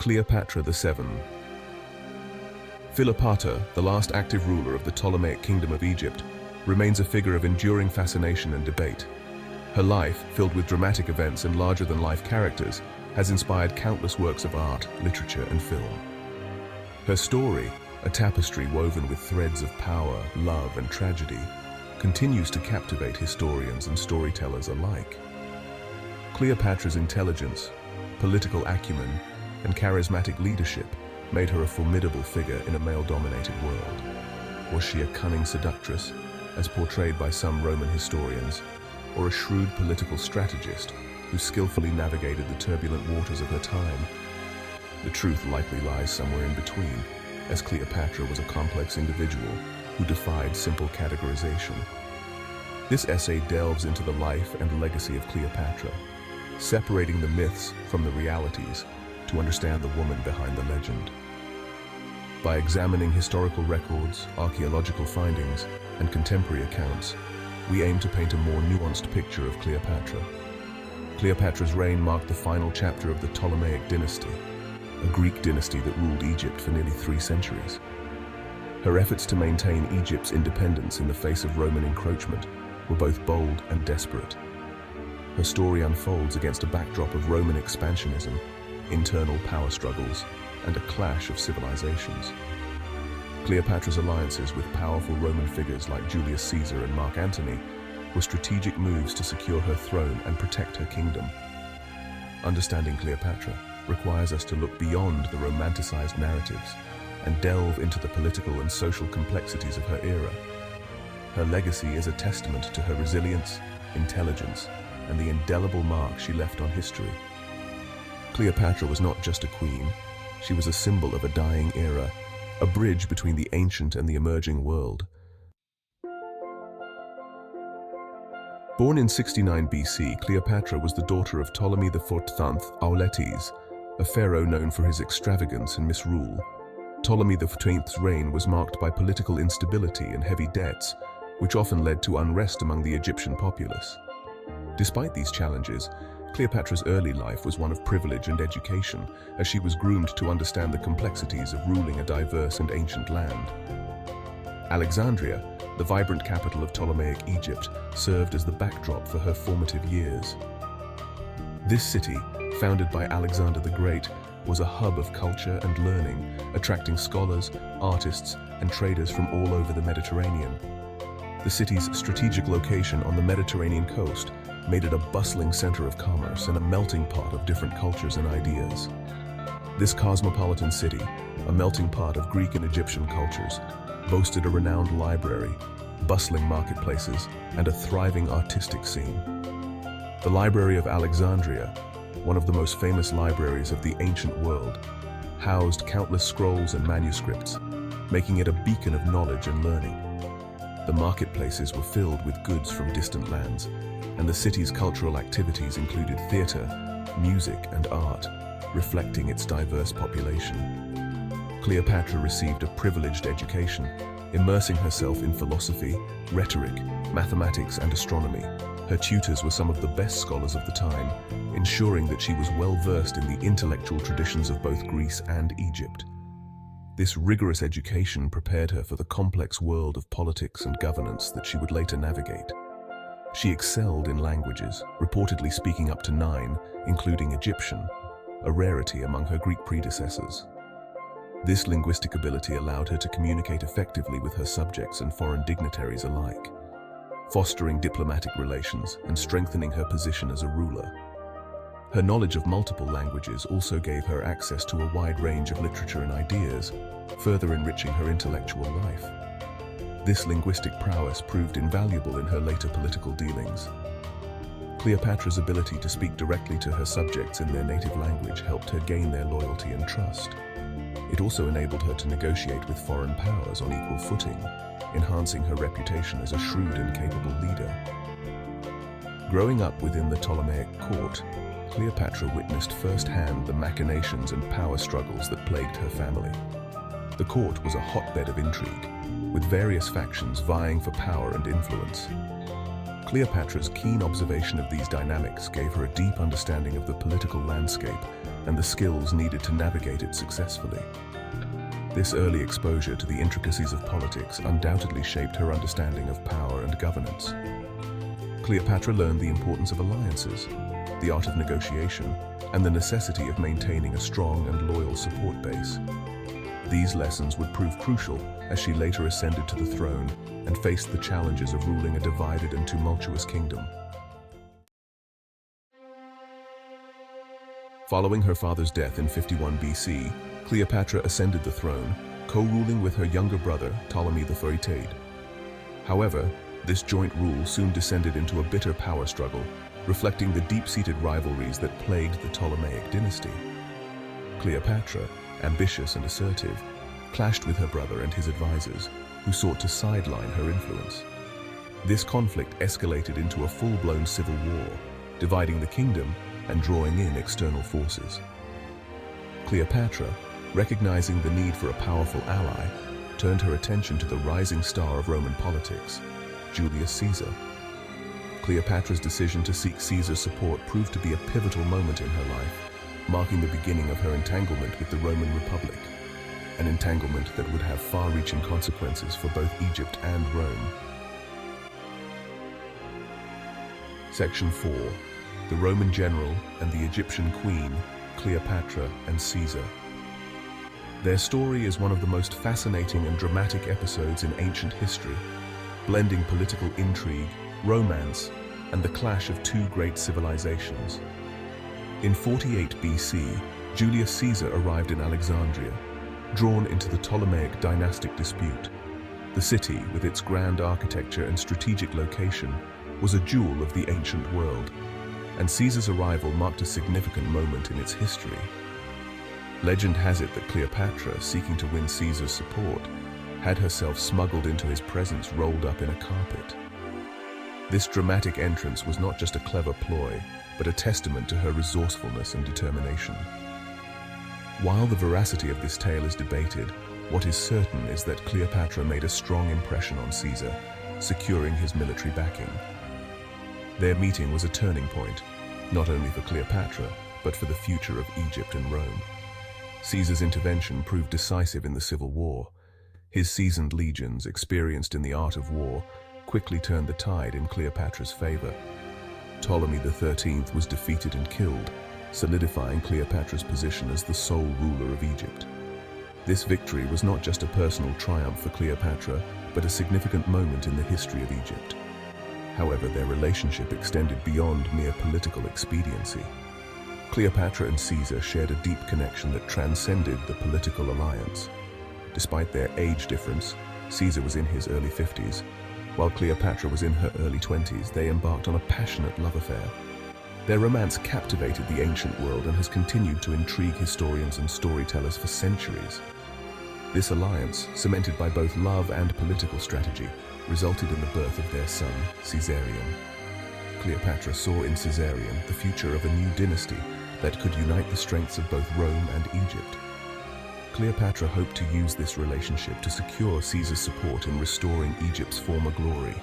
Cleopatra VII. Cleopatra, the last active ruler of the Ptolemaic kingdom of Egypt, remains a figure of enduring fascination and debate. Her life, filled with dramatic events and larger-than-life characters, has inspired countless works of art, literature, and film. Her story, a tapestry woven with threads of power, love, and tragedy, continues to captivate historians and storytellers alike. Cleopatra's intelligence, political acumen, and charismatic leadership made her a formidable figure in a male-dominated world. Was she a cunning seductress, as portrayed by some Roman historians, or a shrewd political strategist who skillfully navigated the turbulent waters of her time? The truth likely lies somewhere in between, as Cleopatra was a complex individual who defied simple categorization. This essay delves into the life and legacy of Cleopatra, separating the myths from the realities to understand the woman behind the legend. By examining historical records, archaeological findings, and contemporary accounts, we aim to paint a more nuanced picture of Cleopatra. Cleopatra's reign marked the final chapter of the Ptolemaic dynasty, a Greek dynasty that ruled Egypt for nearly 3 centuries. Her efforts to maintain Egypt's independence in the face of Roman encroachment were both bold and desperate. Her story unfolds against a backdrop of Roman expansionism, internal power struggles, and a clash of civilizations. Cleopatra's alliances with powerful Roman figures like Julius Caesar and Mark Antony were strategic moves to secure her throne and protect her kingdom. Understanding Cleopatra requires us to look beyond the romanticized narratives and delve into the political and social complexities of her era. Her legacy is a testament to her resilience, intelligence, and the indelible mark she left on history. Cleopatra was not just a queen, she was a symbol of a dying era, a bridge between the ancient and the emerging world. Born in 69 BC, Cleopatra was the daughter of Ptolemy XIV Auletes, a pharaoh known for his extravagance and misrule. Ptolemy XIV's reign was marked by political instability and heavy debts, which often led to unrest among the Egyptian populace. Despite these challenges, Cleopatra's early life was one of privilege and education, as she was groomed to understand the complexities of ruling a diverse and ancient land. Alexandria, the vibrant capital of Ptolemaic Egypt, served as the backdrop for her formative years. This city, founded by Alexander the Great, was a hub of culture and learning, attracting scholars, artists, and traders from all over the Mediterranean. The city's strategic location on the Mediterranean coast made it a bustling center of commerce and a melting pot of different cultures and ideas. This cosmopolitan city, a melting pot of Greek and Egyptian cultures, boasted a renowned library, bustling marketplaces, and a thriving artistic scene. The Library of Alexandria, one of the most famous libraries of the ancient world, housed countless scrolls and manuscripts, making it a beacon of knowledge and learning. The marketplaces were filled with goods from distant lands, and the city's cultural activities included theater, music, and art, reflecting its diverse population. Cleopatra received a privileged education, immersing herself in philosophy, rhetoric, mathematics, and astronomy. Her tutors were some of the best scholars of the time, ensuring that she was well-versed in the intellectual traditions of both Greece and Egypt. This rigorous education prepared her for the complex world of politics and governance that she would later navigate. She excelled in languages, reportedly speaking up to 9, including Egyptian, a rarity among her Greek predecessors. This linguistic ability allowed her to communicate effectively with her subjects and foreign dignitaries alike, fostering diplomatic relations and strengthening her position as a ruler. Her knowledge of multiple languages also gave her access to a wide range of literature and ideas, further enriching her intellectual life. This linguistic prowess proved invaluable in her later political dealings. Cleopatra's ability to speak directly to her subjects in their native language helped her gain their loyalty and trust. It also enabled her to negotiate with foreign powers on equal footing, enhancing her reputation as a shrewd and capable leader. Growing up within the Ptolemaic court, Cleopatra witnessed firsthand the machinations and power struggles that plagued her family. The court was a hotbed of intrigue, with various factions vying for power and influence. Cleopatra's keen observation of these dynamics gave her a deep understanding of the political landscape and the skills needed to navigate it successfully. This early exposure to the intricacies of politics undoubtedly shaped her understanding of power and governance. Cleopatra learned the importance of alliances, the art of negotiation, and the necessity of maintaining a strong and loyal support base. These lessons would prove crucial as she later ascended to the throne and faced the challenges of ruling a divided and tumultuous kingdom. Following her father's death in 51 BC, Cleopatra ascended the throne, co-ruling with her younger brother, Ptolemy III. However, this joint rule soon descended into a bitter power struggle, reflecting the deep-seated rivalries that plagued the Ptolemaic dynasty. Cleopatra, ambitious and assertive, clashed with her brother and his advisors, who sought to sideline her influence. This conflict escalated into a full-blown civil war, dividing the kingdom and drawing in external forces. Cleopatra, recognizing the need for a powerful ally, turned her attention to the rising star of Roman politics, Julius Caesar. Cleopatra's decision to seek Caesar's support proved to be a pivotal moment in her life, marking the beginning of her entanglement with the Roman Republic, an entanglement that would have far-reaching consequences for both Egypt and Rome. Section 4. The Roman general and the Egyptian queen, Cleopatra and Caesar. Their story is one of the most fascinating and dramatic episodes in ancient history, blending political intrigue, romance, and the clash of two great civilizations. In 48 BC, Julius Caesar arrived in Alexandria, drawn into the Ptolemaic dynastic dispute. The city, with its grand architecture and strategic location, was a jewel of the ancient world, and Caesar's arrival marked a significant moment in its history. Legend has it that Cleopatra, seeking to win Caesar's support, had herself smuggled into his presence rolled up in a carpet. This dramatic entrance was not just a clever ploy, but a testament to her resourcefulness and determination. While the veracity of this tale is debated, what is certain is that Cleopatra made a strong impression on Caesar, securing his military backing. Their meeting was a turning point, not only for Cleopatra, but for the future of Egypt and Rome. Caesar's intervention proved decisive in the civil war. His seasoned legions, experienced in the art of war, quickly turned the tide in Cleopatra's favor. Ptolemy XIII was defeated and killed, solidifying Cleopatra's position as the sole ruler of Egypt. This victory was not just a personal triumph for Cleopatra, but a significant moment in the history of Egypt. However, their relationship extended beyond mere political expediency. Cleopatra and Caesar shared a deep connection that transcended the political alliance. Despite their age difference, Caesar was in his early 50s, while Cleopatra was in her early 20s. They embarked on a passionate love affair. Their romance captivated the ancient world and has continued to intrigue historians and storytellers for centuries. This alliance, cemented by both love and political strategy, resulted in the birth of their son, Caesarion. Cleopatra saw in Caesarion the future of a new dynasty that could unite the strengths of both Rome and Egypt. Cleopatra hoped to use this relationship to secure Caesar's support in restoring Egypt's former glory,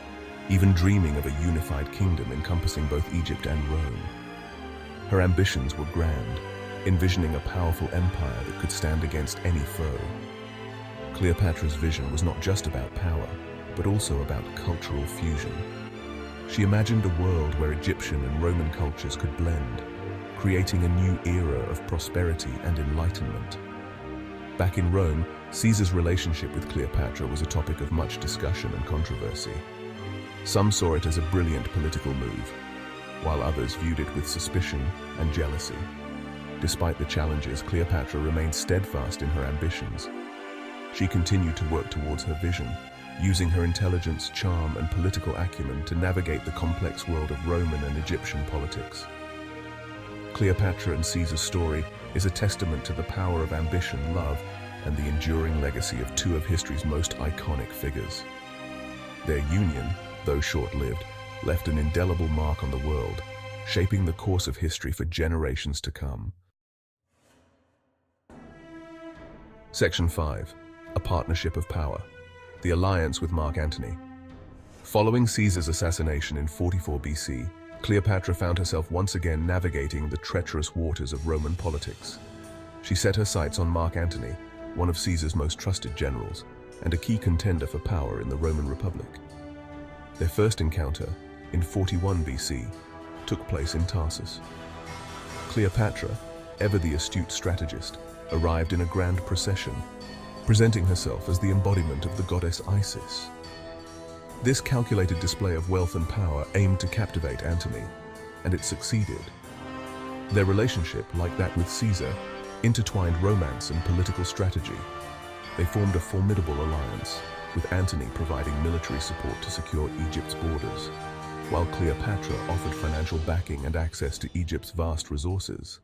even dreaming of a unified kingdom encompassing both Egypt and Rome. Her ambitions were grand, envisioning a powerful empire that could stand against any foe. Cleopatra's vision was not just about power, but also about cultural fusion. She imagined a world where Egyptian and Roman cultures could blend, creating a new era of prosperity and enlightenment. Back in Rome, Caesar's relationship with Cleopatra was a topic of much discussion and controversy. Some saw it as a brilliant political move, while others viewed it with suspicion and jealousy. Despite the challenges, Cleopatra remained steadfast in her ambitions. She continued to work towards her vision, using her intelligence, charm, and political acumen to navigate the complex world of Roman and Egyptian politics. Cleopatra and Caesar's story is a testament to the power of ambition, love, and the enduring legacy of two of history's most iconic figures. Their union, though short-lived, left an indelible mark on the world, shaping the course of history for generations to come. Section 5. A partnership of power. The alliance with Antony. Following Caesar's assassination in 44 BC, Cleopatra found herself once again navigating the treacherous waters of Roman politics. She set her sights on Mark Antony, one of Caesar's most trusted generals, and a key contender for power in the Roman Republic. Their first encounter, in 41 BC, took place in Tarsus. Cleopatra, ever the astute strategist, arrived in a grand procession, presenting herself as the embodiment of the goddess Isis. This calculated display of wealth and power aimed to captivate Antony, and it succeeded. Their relationship, like that with Caesar, intertwined romance and political strategy. They formed a formidable alliance, with Antony providing military support to secure Egypt's borders, while Cleopatra offered financial backing and access to Egypt's vast resources.